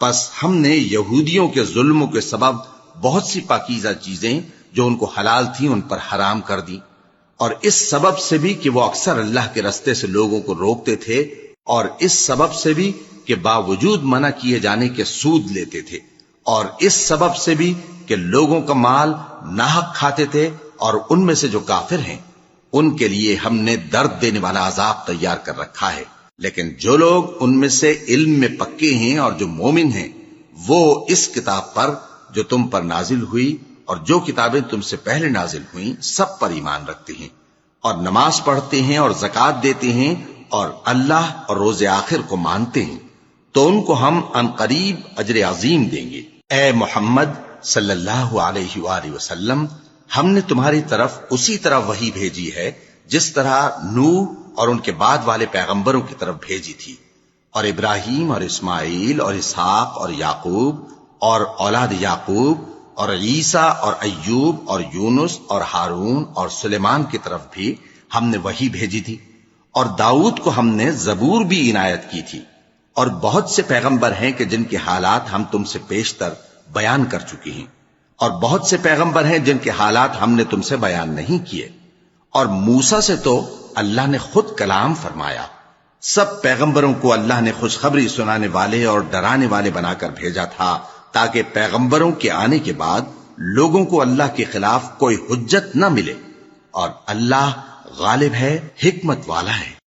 پس ہم نے یہودیوں کے ظلموں کے سبب بہت سی پاکیزہ چیزیں جو ان کو حلال تھیں ان پر حرام کر دی، اور اس سبب سے بھی کہ وہ اکثر اللہ کے رستے سے لوگوں کو روکتے تھے، اور اس سبب سے بھی کہ باوجود منع کیے جانے کے سود لیتے تھے، اور اس سبب سے بھی کہ لوگوں کا مال ناحق کھاتے تھے، اور ان میں سے جو کافر ہیں ان کے لیے ہم نے درد دینے والا عذاب تیار کر رکھا ہے۔ لیکن جو لوگ ان میں سے علم میں پکے ہیں اور جو مومن ہیں، وہ اس کتاب پر جو تم پر نازل ہوئی اور جو کتابیں تم سے پہلے نازل ہوئیں سب پر ایمان رکھتے ہیں، اور نماز پڑھتے ہیں اور زکوٰۃ دیتے ہیں، اور اللہ اور روز آخر کو مانتے ہیں، تو ان کو ہم عنقریب اجر عظیم دیں گے۔ اے محمد صلی اللہ علیہ وآلہ وسلم، ہم نے تمہاری طرف اسی طرح وحی بھیجی ہے جس طرح نوح اور ان کے بعد والے پیغمبروں کی طرف بھیجی تھی، اور ابراہیم اور اسماعیل اور اسحاق اور یعقوب اور اولاد یعقوب اور عیسیٰ اور ایوب اور یونس اور ہارون اور سلیمان کی طرف بھی ہم نے وحی بھیجی تھی، اور داؤد کو ہم نے زبور بھی عنایت کی تھی، اور بہت سے پیغمبر ہیں کہ جن کے حالات ہم تم سے پیشتر بیان کر چکے ہیں، اور بہت سے پیغمبر ہیں جن کے حالات ہم نے تم سے بیان نہیں کیے، اور موسیٰ سے تو اللہ نے خود کلام فرمایا۔ سب پیغمبروں کو اللہ نے خوشخبری سنانے والے اور ڈرانے والے بنا کر بھیجا تھا، تاکہ پیغمبروں کے آنے کے بعد لوگوں کو اللہ کے خلاف کوئی حجت نہ ملے، اور اللہ غالب ہے، حکمت والا ہے۔